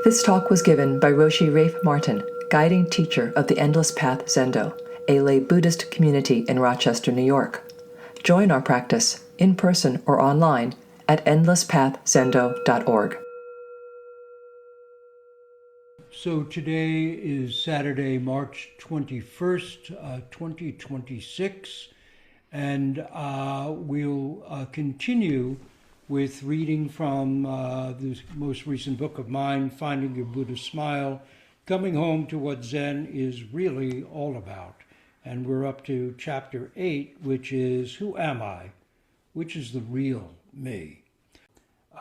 This talk was given by Roshi Rafe Martin, guiding teacher of the Endless Path Zendo, a lay Buddhist community in Rochester, New York. Join our practice, in person or online, at endlesspathzendo.org. So today is Saturday, March 21st, 2026, and we'll continue with reading from the most recent book of mine, Finding Your Buddha Smile, coming home to what Zen is really all about. And we're up to chapter 8, which is, Who Am I? Which is the real me?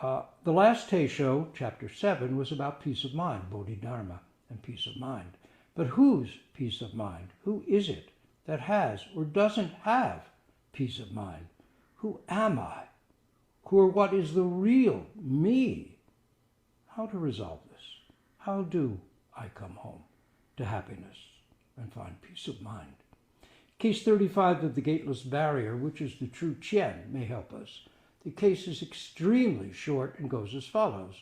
The last Teisho, chapter 7, was about peace of mind, Bodhidharma and peace of mind. But whose peace of mind? Who is it that has or doesn't have peace of mind? Who am I? Or what is the real me? How to resolve this? How do I come home to happiness and find peace of mind? Case 35 of the Gateless Barrier, which is the true Tien, may help us. The case is extremely short and goes as follows.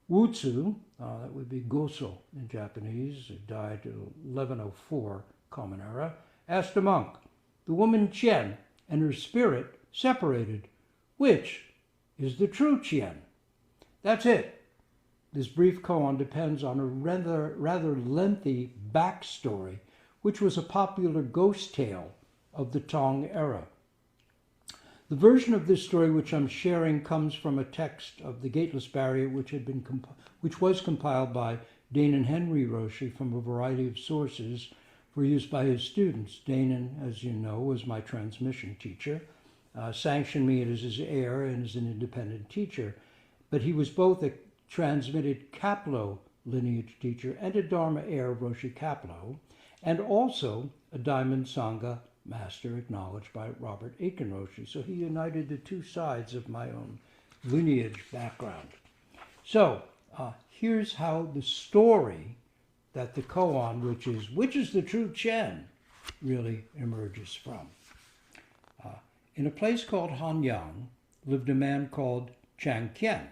Wu-tsu, that would be Goso in Japanese, who died in 1104 Common Era, asked a monk, the woman Tien and her spirit separated, which is the true Tien? That's it. This brief koan depends on a rather lengthy backstory, which was a popular ghost tale of the Tang era. The version of this story which I'm sharing comes from a text of the Gateless Barrier, which was compiled by Danon Henry Roshi from a variety of sources for use by his students. Danon, as you know, was my transmission teacher, sanctioned me as his heir and as an independent teacher, but he was both a transmitted Kapleau lineage teacher and a Dharma heir of Roshi Kapleau, and also a Diamond Sangha master acknowledged by Robert Aiken Roshi. So he united the two sides of my own lineage background. So here's how the story that the koan, which is the true Tien, really emerges from. In a place called Hanyang lived a man called Chang Kien,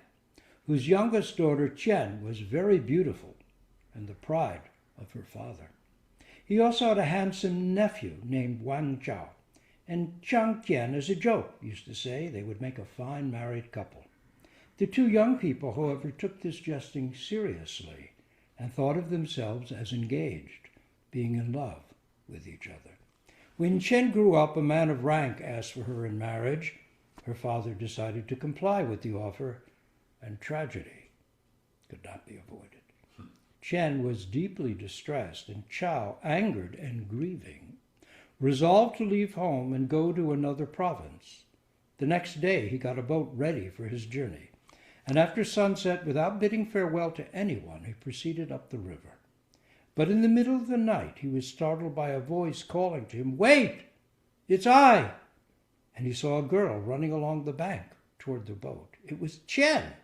whose youngest daughter Chen was very beautiful and the pride of her father. He also had a handsome nephew named Wang Chao, and Chang Kien, as a joke, used to say they would make a fine married couple. The two young people, however, took this jesting seriously and thought of themselves as engaged, being in love with each other. When Chen grew up, a man of rank asked for her in marriage. Her father decided to comply with the offer, and tragedy could not be avoided. Chen was deeply distressed, and Chao, angered and grieving, resolved to leave home and go to another province. The next day he got a boat ready for his journey, and after sunset, without bidding farewell to anyone, he proceeded up the river. But in the middle of the night he was startled by a voice calling to him, "Wait! It's I!" And he saw a girl running along the bank toward the boat. It was Chen.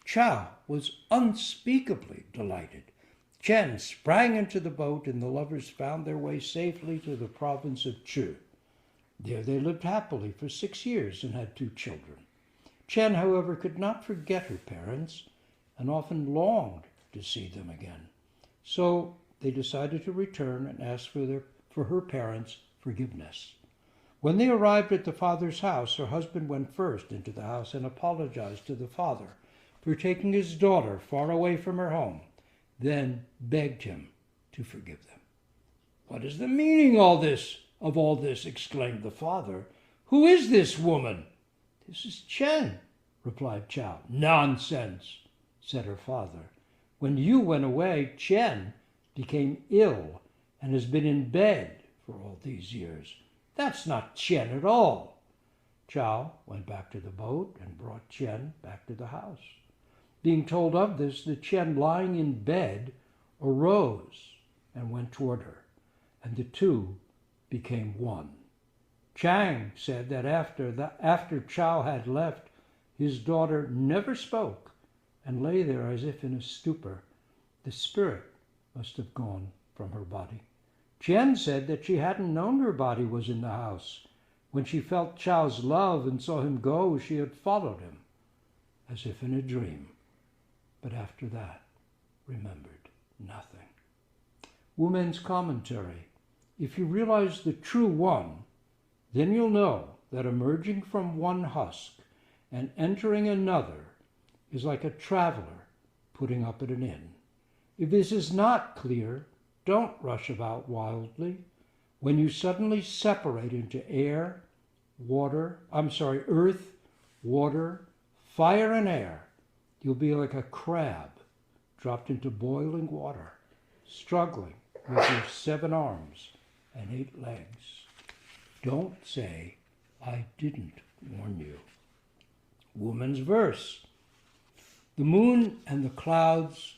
Chao was unspeakably delighted. Chen sprang into the boat, and the lovers found their way safely to the province of Chu. There they lived happily for 6 years and had 2 children. Chen, however, could not forget her parents and often longed to see them again. So they decided to return and ask for her parents' forgiveness. When they arrived at the father's house, her husband went first into the house and apologized to the father for taking his daughter far away from her home, then begged him to forgive them. "What is the meaning of all this?" exclaimed the father. "Who is this woman?" "This is Chen," replied Chao. "Nonsense," said her father. "When you went away, Chen became ill and has been in bed for all these years. That's not Chen at all." Chao went back to the boat and brought Chen back to the house. Being told of this, the Chen, lying in bed, arose and went toward her, and the two became one. Chang said that after Chao had left, his daughter never spoke and lay there as if in a stupor. The spirit must have gone from her body. Chen said that she hadn't known her body was in the house. When she felt Chao's love and saw him go, she had followed him, as if in a dream. But after that, remembered nothing. Wu-men's commentary. If you realize the true one, then you'll know that emerging from one husk and entering another is like a traveler putting up at an inn. If this is not clear, don't rush about wildly. When you suddenly separate into earth, water, fire, and air, you'll be like a crab dropped into boiling water, struggling with your 7 arms and 8 legs. Don't say, I didn't warn you. Woman's verse. The moon and the clouds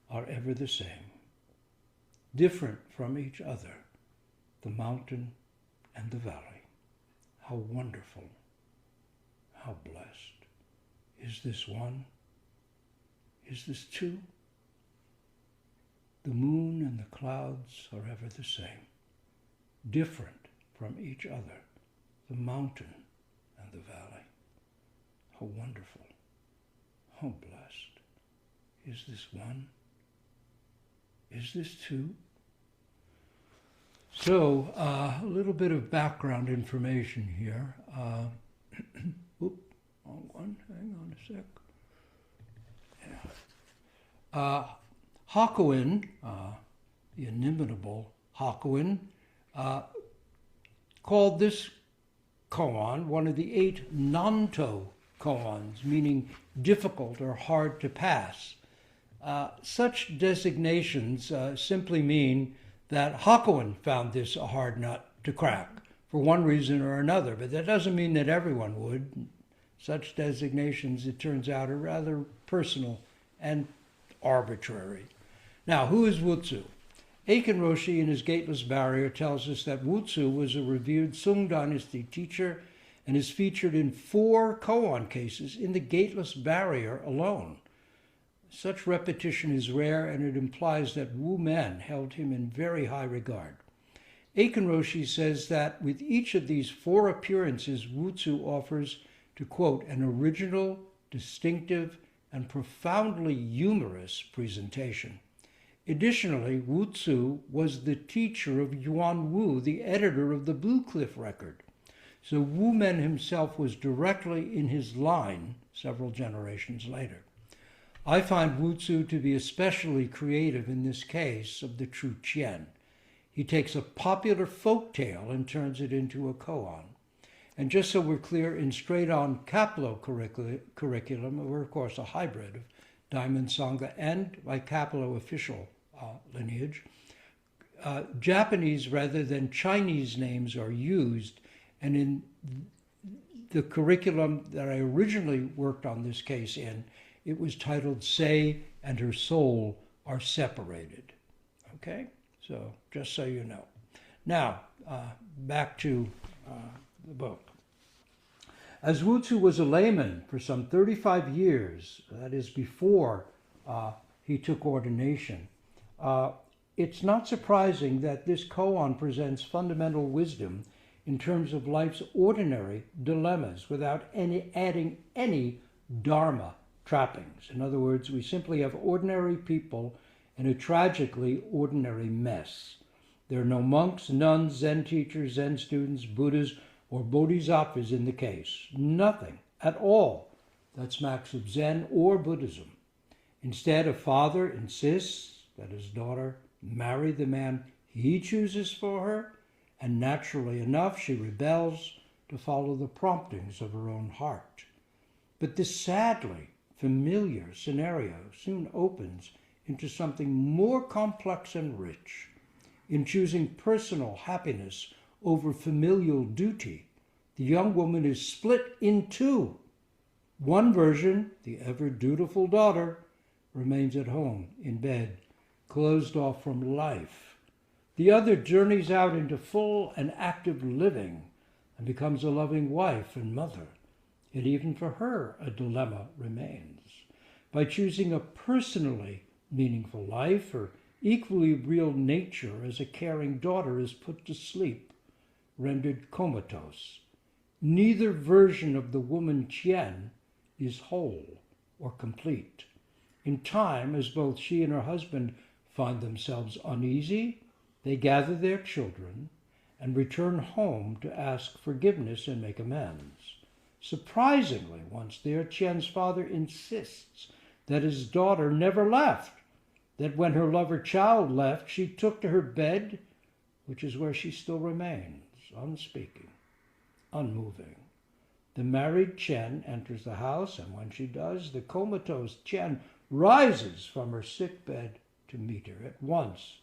are ever the same, different from each other, the mountain and the valley. How wonderful, how blessed. Is this one? Is this two? The moon and the clouds are ever the same, different from each other, the mountain and the valley. How wonderful, how blessed. Is this one? Is this two? So, a little bit of background information here. Wrong one, hang on a sec. Yeah. Hakuin, the inimitable Hakuin, called this koan one of the 8 Nanto koans, meaning difficult or hard to pass. Such designations simply mean that Hakuin found this a hard nut to crack for one reason or another, but that doesn't mean that everyone would. Such designations, it turns out, are rather personal and arbitrary. Now, who is Wu-tsu? Eiken Roshi, in his Gateless Barrier, tells us that Wu-tsu was a revered Sung Dynasty teacher and is featured in 4 koan cases in the Gateless Barrier alone. Such repetition is rare, and it implies that Wu men held him in very high regard. Eiken Roshi says that with each of these 4 appearances, Wu-tsu offers, to quote, an original, distinctive, and profoundly humorous presentation. Additionally, Wu-tsu was the teacher of Yuan Wu, the editor of the Blue Cliff Record. So Wu Men himself was directly in his line several generations later. I find Wu-tsu to be especially creative in this case of the true Qian. He takes a popular folk tale and turns it into a koan. And just so we're clear, in straight-on Kaplo curriculum, we're of course a hybrid of Diamond Sangha and by Kaplo official lineage, Japanese rather than Chinese names are used, and in the curriculum that I originally worked on this case in, it was titled Sei and Her Soul Are Separated. Okay? So, just so you know. Now, back to the book. As Wu-tsu was a layman for some 35 years, that is before he took ordination, it's not surprising that this koan presents fundamental wisdom in terms of life's ordinary dilemmas without adding any dharma trappings. In other words, we simply have ordinary people in a tragically ordinary mess. There are no monks, nuns, Zen teachers, Zen students, Buddhas, or bodhisattvas in the case. Nothing at all that smacks of Zen or Buddhism. Instead, a father insists that his daughter marry the man he chooses for her, and naturally enough, she rebels to follow the promptings of her own heart. But this sadly familiar scenario soon opens into something more complex and rich. In choosing personal happiness over familial duty, the young woman is split in 2. One version, the ever dutiful daughter, remains at home in bed, closed off from life. The other journeys out into full and active living and becomes a loving wife and mother. Yet even for her, a dilemma remains. By choosing a personally meaningful life, her equally real nature as a caring daughter is put to sleep, rendered comatose. Neither version of the woman Qian is whole or complete. In time, as both she and her husband find themselves uneasy, they gather their children and return home to ask forgiveness and make amends. Surprisingly, once there, Qian's father insists that his daughter never left, that when her lover child left, she took to her bed, which is where she still remains, unspeaking, unmoving. The married Qian enters the house, and when she does, the comatose Qian rises from her sick bed to meet her. At once,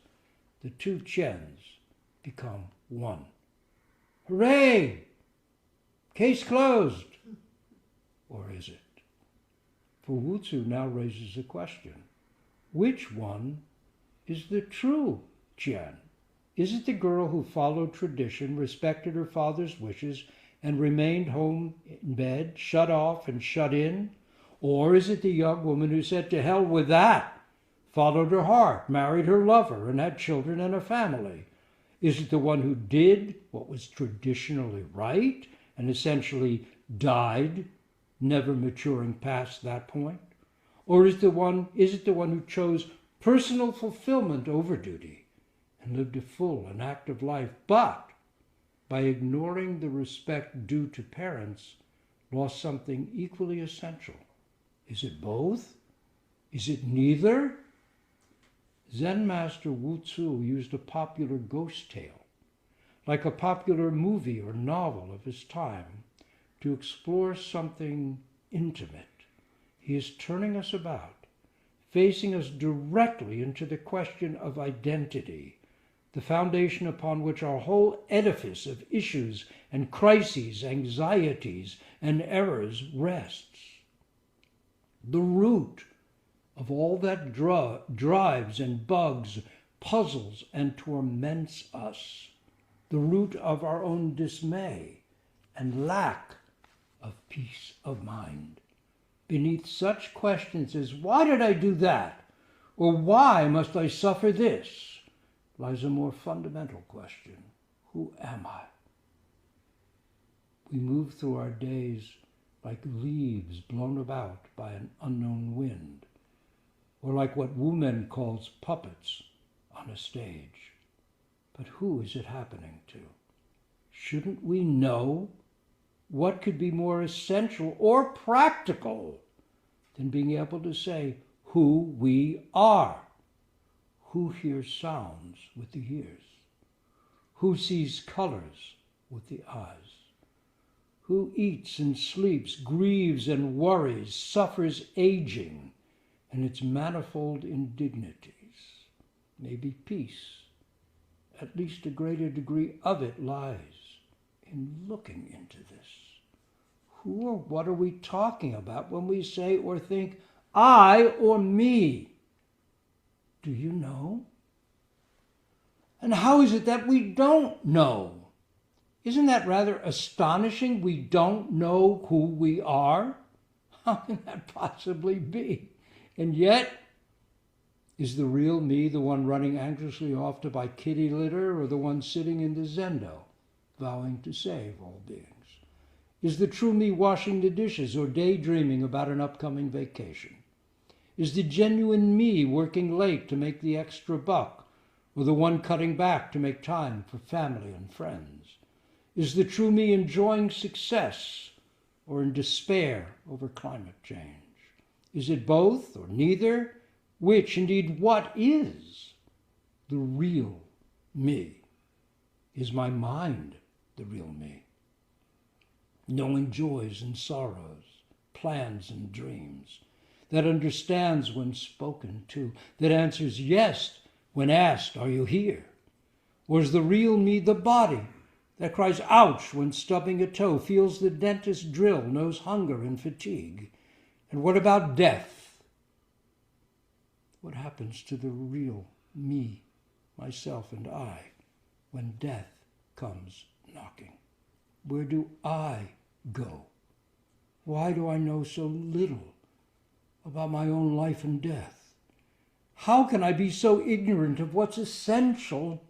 the two Qians become one. Hooray! Case closed. Or is it? For Wu-tsu now raises a question. Which one is the true Qian? Is it the girl who followed tradition, respected her father's wishes, and remained home in bed, shut off and shut in? Or is it the young woman who said, to hell with that, followed her heart, married her lover, and had children and a family? Is it the one who did what was traditionally right and essentially died, never maturing past that point? Or is it the one who chose personal fulfillment over duty and lived a full and active life, but by ignoring the respect due to parents, lost something equally essential? Is it both? Is it neither? Zen master Wu-tsu used a popular ghost tale, like a popular movie or novel of his time, to explore something intimate. He is turning us about, facing us directly into the question of identity, the foundation upon which our whole edifice of issues and crises, anxieties and errors rests. The root of all that drives and bugs, puzzles and torments us, the root of our own dismay and lack of peace of mind. Beneath such questions as, why did I do that? Or why must I suffer this? Lies a more fundamental question. Who am I? We move through our days like leaves blown about by an unknown wind, or like what Wu-men calls puppets on a stage. But who is it happening to? Shouldn't we know? What could be more essential or practical than being able to say who we are? Who hears sounds with the ears? Who sees colors with the eyes? Who eats and sleeps, grieves and worries, suffers aging and its manifold indignities? Maybe peace, at least a greater degree of it, lies in looking into this. Who or what are we talking about when we say or think, I or me? Do you know? And how is it that we don't know? Isn't that rather astonishing? We don't know who we are? How can that possibly be? And yet, is the real me the one running anxiously off to buy kitty litter, or the one sitting in the zendo, vowing to save all beings? Is the true me washing the dishes or daydreaming about an upcoming vacation? Is the genuine me working late to make the extra buck, or the one cutting back to make time for family and friends? Is the true me enjoying success or in despair over climate change? Is it both or neither? Which, indeed, what is the real me? Is my mind the real me? Knowing joys and sorrows, plans and dreams, that understands when spoken to, that answers yes when asked, are you here? Or is the real me the body that cries ouch when stubbing a toe, feels the dentist's drill, knows hunger and fatigue? And what about death? What happens to the real me, myself and I, when death comes knocking? Where do I go? Why do I know so little about my own life and death? How can I be so ignorant of what's essential?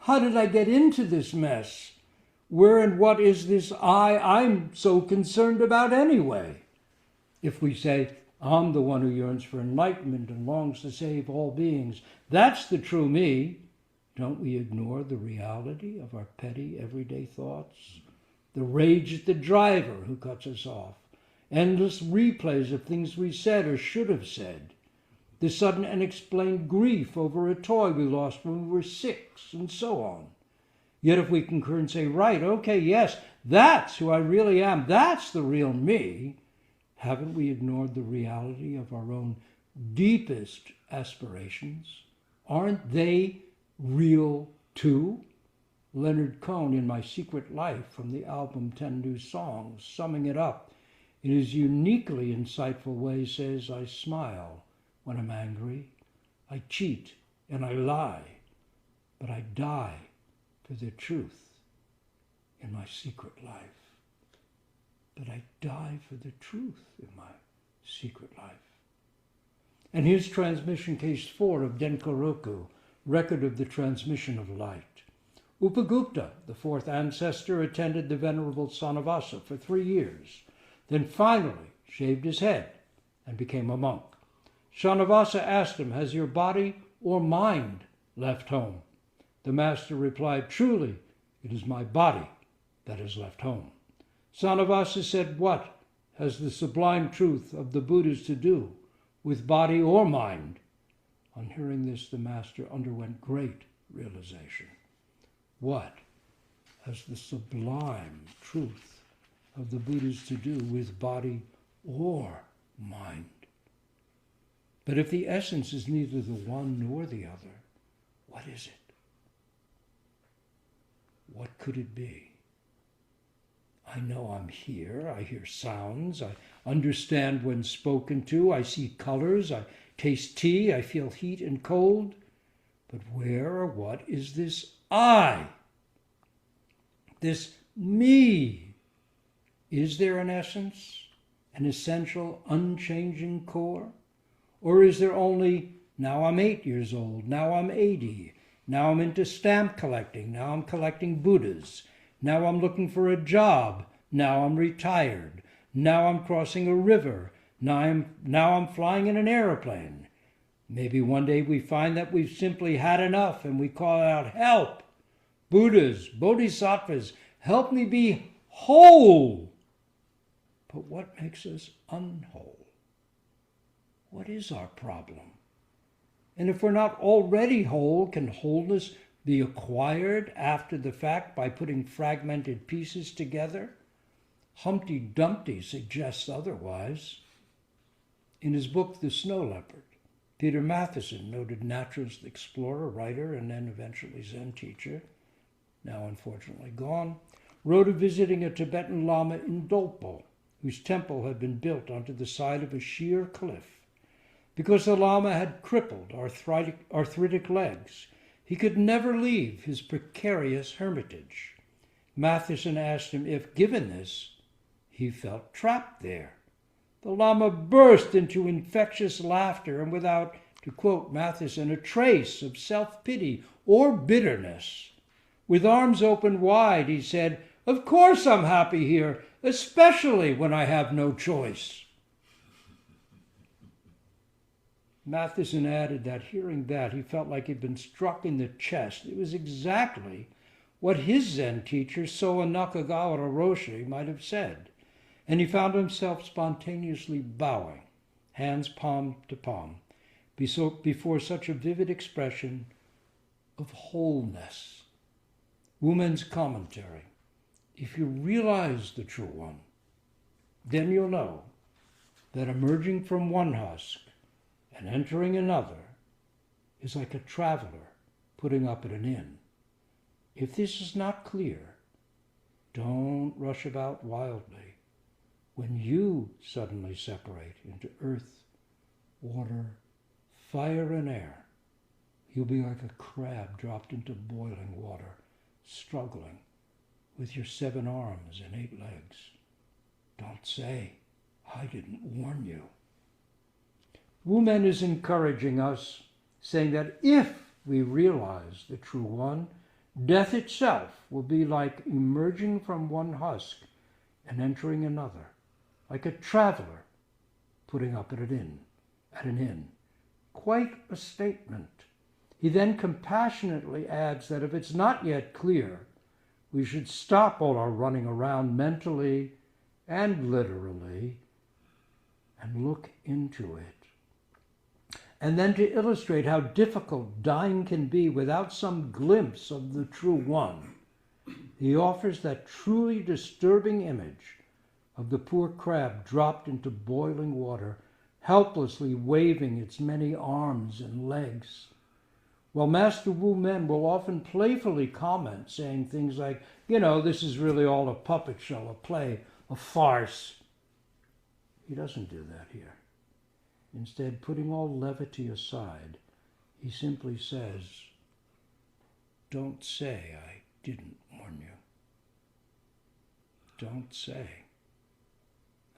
How did I get into this mess? Where and what is this I'm so concerned about anyway? If we say, I'm the one who yearns for enlightenment and longs to save all beings. That's the true me. Don't we ignore the reality of our petty, everyday thoughts? The rage at the driver who cuts us off. Endless replays of things we said or should have said. The sudden unexplained grief over a toy we lost when we were 6, and so on. Yet if we concur and say, right, okay, yes, that's who I really am, that's the real me, haven't we ignored the reality of our own deepest aspirations? Aren't they real too? Leonard Cohen, in My Secret Life, from the album 10 New Songs, summing it up in his uniquely insightful way, says, I smile when I'm angry, I cheat and I lie, but I die for the truth in my secret life. But I die for the truth in my secret life. And here's transmission case 4 of Denkoroku, record of the transmission of light. Upagupta, the 4th ancestor, attended the Venerable Sanavasa for 3 years, then finally shaved his head and became a monk. Sanavasa asked him, has your body or mind left home? The master replied, truly, it is my body that has left home. Sanavasa said, what has the sublime truth of the Buddhas to do with body or mind? On hearing this, the master underwent great realization. What has the sublime truth of the Buddhas to do with body or mind? But if the essence is neither the one nor the other, what is it? What could it be? I know I'm here, I hear sounds, I understand when spoken to, I see colors, I taste tea, I feel heat and cold. But where or what is this I? This me? Is there an essence, an essential, unchanging core? Or is there only, now I'm 8 years old, now I'm 80, now I'm into stamp collecting, now I'm collecting Buddhas, now I'm looking for a job, now I'm retired, now I'm crossing a river, now I'm flying in an airplane. Maybe one day we find that we've simply had enough and we call out, help! Buddhas, Bodhisattvas, help me be whole! But what makes us unwhole? What is our problem? And if we're not already whole, can wholeness be acquired after the fact by putting fragmented pieces together? Humpty Dumpty suggests otherwise. In his book, The Snow Leopard, Peter Matheson, noted naturalist, explorer, writer, and then eventually Zen teacher, now unfortunately gone, wrote of visiting a Tibetan Lama in Dolpo, whose temple had been built onto the side of a sheer cliff. Because the Lama had crippled, arthritic legs, he could never leave his precarious hermitage. Matheson asked him if, given this, he felt trapped there. The Lama burst into infectious laughter and without, to quote Matheson, a trace of self-pity or bitterness. With arms open wide, he said, of course I'm happy here, especially when I have no choice. Matheson added that hearing that, he felt like he'd been struck in the chest. It was exactly what his Zen teacher, Soa Nakagawa Roshi, might have said. And he found himself spontaneously bowing, hands palm to palm, before such a vivid expression of wholeness. Wumen's commentary. If you realize the true one, then you'll know that emerging from one husk and entering another is like a traveler putting up at an inn. If this is not clear, don't rush about wildly. When you suddenly separate into earth, water, fire, and air, you'll be like a crab dropped into boiling water, struggling with your 7 arms and 8 legs. Don't say, I didn't warn you. Wumen is encouraging us, saying that if we realize the true one, death itself will be like emerging from one husk and entering another, like a traveler putting up at an inn. Quite a statement. He then compassionately adds that if it's not yet clear, we should stop all our running around mentally and literally and look into it. And then to illustrate how difficult dying can be without some glimpse of the true one, he offers that truly disturbing image of the poor crab dropped into boiling water, helplessly waving its many arms and legs. While Master Wu Men will often playfully comment, saying things like, this is really all a puppet show, a play, a farce. He doesn't do that here. Instead, putting all levity aside, he simply says, don't say I didn't warn you. Don't say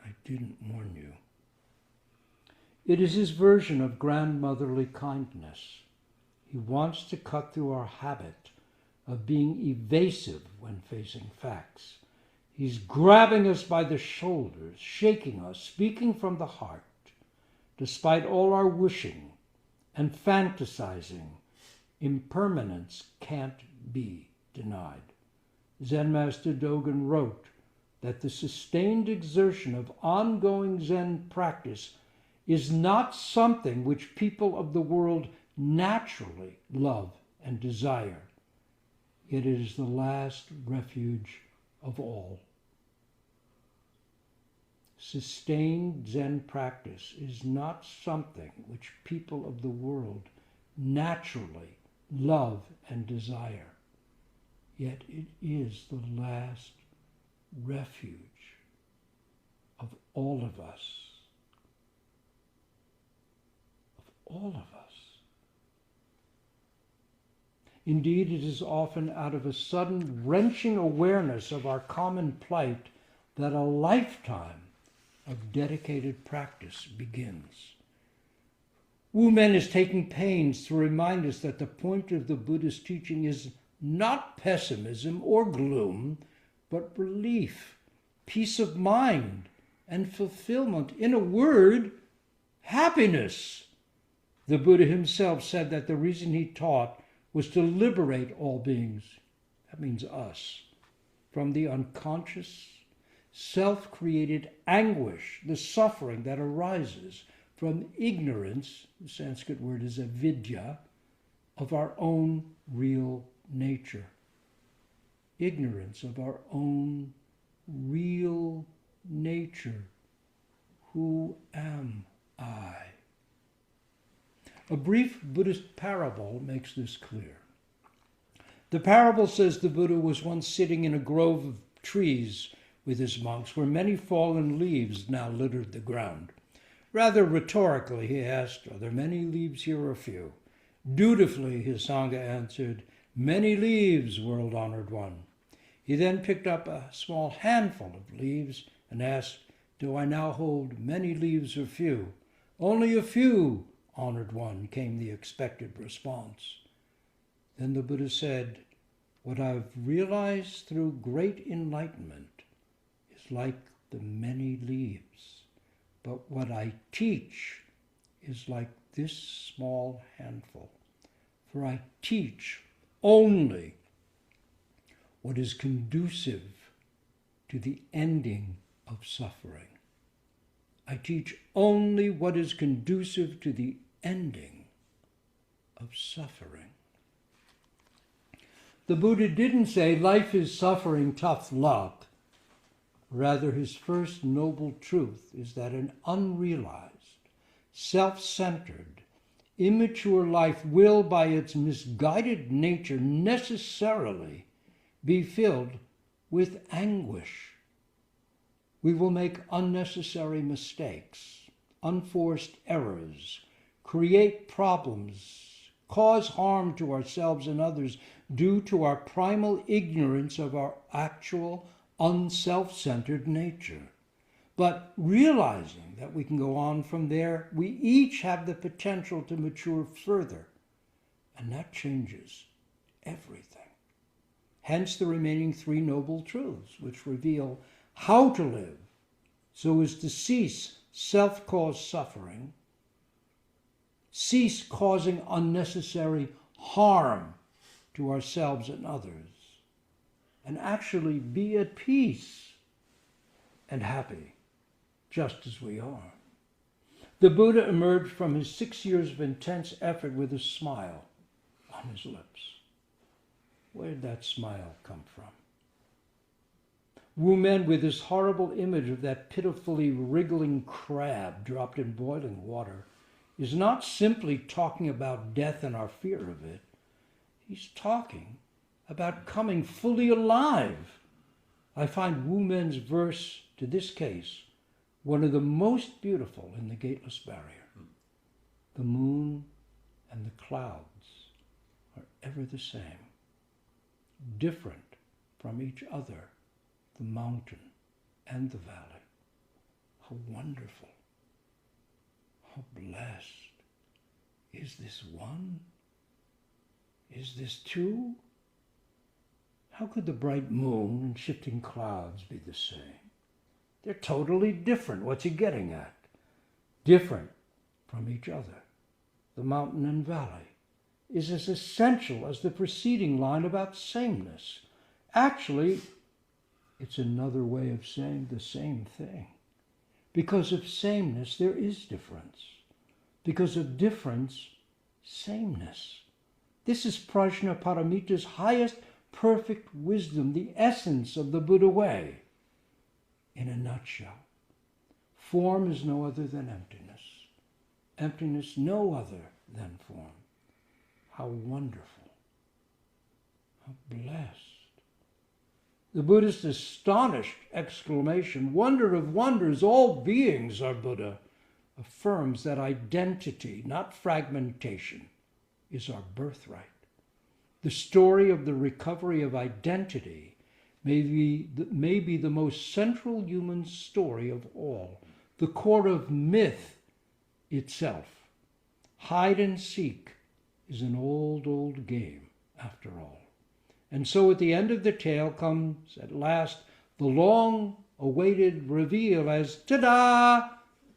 I didn't warn you. It is his version of grandmotherly kindness. He wants to cut through our habit of being evasive when facing facts. He's grabbing us by the shoulders, shaking us, speaking from the heart. Despite all our wishing and fantasizing, impermanence can't be denied. Zen Master Dogen wrote that the sustained exertion of ongoing Zen practice is not something which people of the world naturally love and desire, yet it is the last refuge of all. Sustained Zen practice is not something which people of the world naturally love and desire, yet it is the last refuge of all of us. Of all of us. Indeed, it is often out of a sudden wrenching awareness of our common plight that a lifetime of dedicated practice begins. Wu Men is taking pains to remind us that the point of the Buddhist teaching is not pessimism or gloom, but relief, peace of mind, and fulfillment. In a word, happiness. The Buddha himself said that the reason he taught was to liberate all beings, that means us, from the unconscious, self-created anguish, the suffering that arises from ignorance, the Sanskrit word is avidya, of our own real nature. Ignorance of our own real nature. Who am I? A brief Buddhist parable makes this clear. The parable says the Buddha was once sitting in a grove of trees with his monks where many fallen leaves now littered the ground. Rather rhetorically, he asked, "Are there many leaves here or few?" Dutifully, his Sangha answered, "Many leaves, world-honored one." He then picked up a small handful of leaves and asked, "Do I now hold many leaves or few?" "Only a few, honored one," came the expected response. Then the Buddha said, "What I've realized through great enlightenment is like the many leaves, but what I teach is like this small handful. For I teach only what is conducive to the ending of suffering. I teach only what is conducive to the ending of suffering." The Buddha didn't say life is suffering, tough luck. Rather, his first noble truth is that an unrealized, self-centered, immature life will, by its misguided nature, necessarily be filled with anguish. We will make unnecessary mistakes, unforced errors, create problems, cause harm to ourselves and others due to our primal ignorance of our actual unself-centered nature. But realizing that we can go on from there, we each have the potential to mature further, and that changes everything. Hence the remaining three noble truths, which reveal how to live so as to cease self-caused suffering, cease causing unnecessary harm to ourselves and others, and actually be at peace and happy, just as we are. The Buddha emerged from his 6 years of intense effort with a smile on his lips. Where did that smile come from? Wu Men, with this horrible image of that pitifully wriggling crab dropped in boiling water, is not simply talking about death and our fear of it. He's talking about coming fully alive. I find Wu Men's verse to this case one of the most beautiful in the Gateless Barrier. The moon and the clouds are ever the same, different from each other, the mountain and the valley. How wonderful, how blessed. Is this one? Is this two? How could the bright moon and shifting clouds be the same? They're totally different. What's he getting at? Different from each other. The mountain and valley is as essential as the preceding line about sameness. Actually, it's another way of saying the same thing. Because of sameness, there is difference. Because of difference, sameness. This is Prajnaparamita's highest perfect wisdom, the essence of the Buddha way. In a nutshell, form is no other than emptiness. Emptiness no other than form. How wonderful. How blessed. The Buddhist astonished exclamation, wonder of wonders, all beings are Buddha, affirms that identity, not fragmentation, is our birthright. The story of the recovery of identity may be the most central human story of all, the core of myth itself. Hide and seek is an old game, after all. And so at the end of the tale comes at last the long-awaited reveal as, ta-da!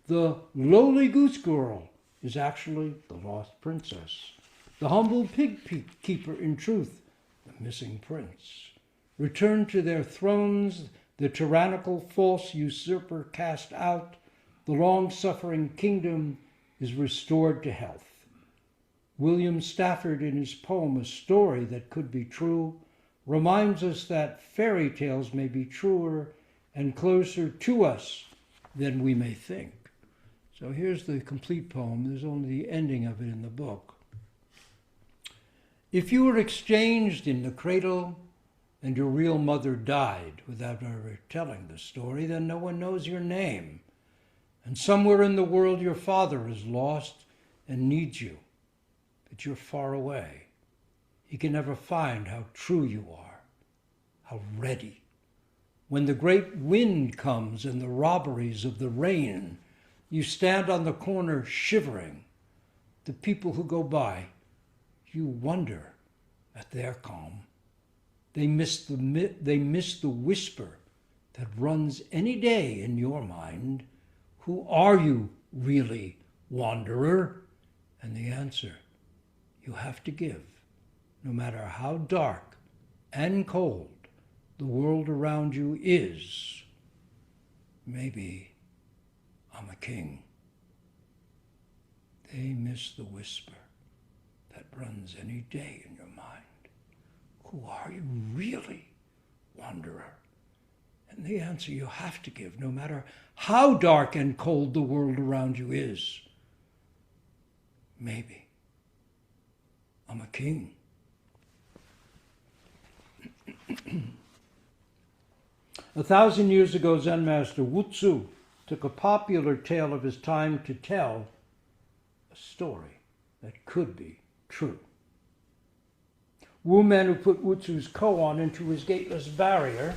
The lowly goose girl is actually the lost princess. The humble pig keeper, in truth, the missing prince. Returned to their thrones, the tyrannical false usurper cast out, the long-suffering kingdom is restored to health. William Stafford, in his poem, A Story That Could Be True, reminds us that fairy tales may be truer and closer to us than we may think. So here's the complete poem. There's only the ending of it in the book. If you were exchanged in the cradle and your real mother died without ever telling the story, then no one knows your name. And somewhere in the world your father is lost and needs you, but you're far away. He can never find how true you are, how ready. When the great wind comes and the robberies of the rain, you stand on the corner shivering. The people who go by, you wonder at their calm. They miss the whisper that runs any day in your mind. Who are you really, wanderer? And the answer you have to give, no matter how dark and cold the world around you is. Maybe I'm a king. They miss the whisper that runs any day in your mind. Who are you really, wanderer? And the answer you have to give, no matter how dark and cold the world around you is. Maybe I'm a king. 1,000 years ago, Zen master Wu-tsu took a popular tale of his time to tell a story that could be true. Wu Men, who put Wu-tsu's koan into his gateless barrier,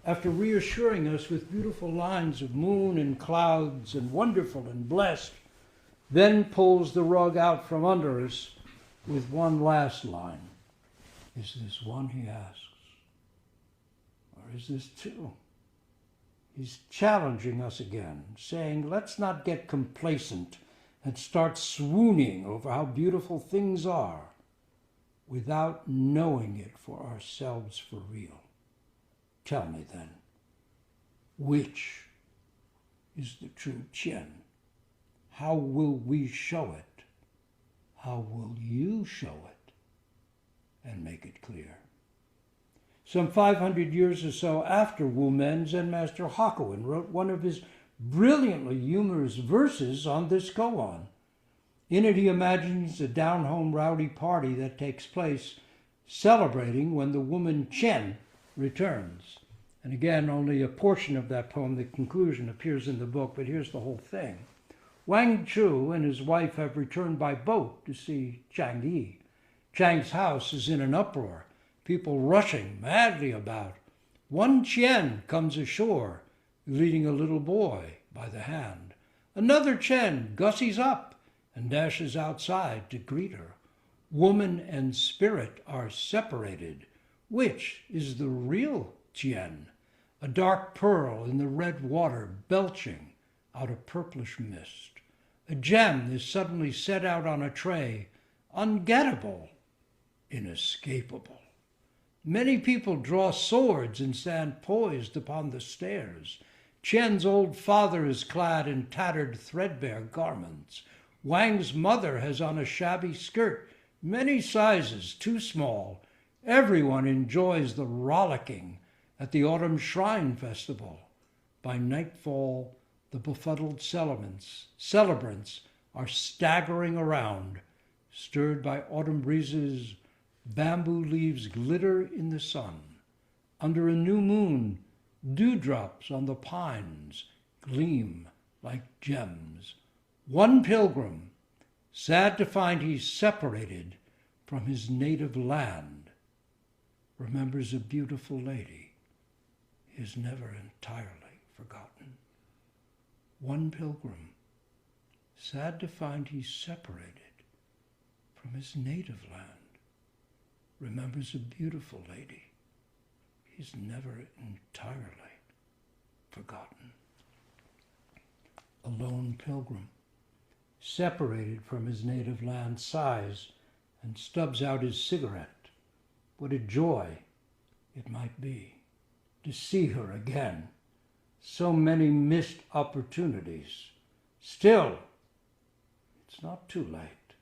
after reassuring us with beautiful lines of moon and clouds and wonderful and blessed, then pulls the rug out from under us with one last line. Is this one, he asks, or is this two? He's challenging us again, saying, let's not get complacent and start swooning over how beautiful things are without knowing it for ourselves for real. Tell me then, which is the true Qian? How will we show it? How will you show it and make it clear? Some 500 years or so after Wu Men, Zen Master Hakuin wrote one of his brilliantly humorous verses on this koan. In it he imagines a down-home rowdy party that takes place celebrating when the woman Chen returns. And again, only a portion of that poem, the conclusion, appears in the book, but here's the whole thing. Wang Chu and his wife have returned by boat to see Chang Yi. Chang's house is in an uproar, people rushing madly about. One Chen comes ashore, leading a little boy by the hand. Another Chen gussies up and dashes outside to greet her. Woman and spirit are separated. Which is the real Qian? A dark pearl in the red water belching out a purplish mist. A gem is suddenly set out on a tray, ungettable, inescapable. Many people draw swords and stand poised upon the stairs. Qian's old father is clad in tattered, threadbare garments. Wang's mother has on a shabby skirt, many sizes too small. Everyone enjoys the rollicking at the Autumn Shrine Festival. By nightfall, the befuddled celebrants are staggering around, stirred by autumn breezes. Bamboo leaves glitter in the sun. Under a new moon, dewdrops on the pines gleam like gems. One pilgrim, sad to find he's separated from his native land, remembers a beautiful lady he has never entirely forgotten. One pilgrim, sad to find he's separated from his native land, remembers a beautiful lady he's never entirely forgotten. A lone pilgrim, separated from his native land, sighs and stubs out his cigarette. What a joy it might be to see her again. So many missed opportunities. Still, it's not too late.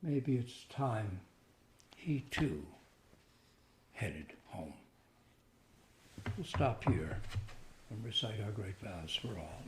Maybe it's time he too headed home. We'll stop here and recite our great vows for all.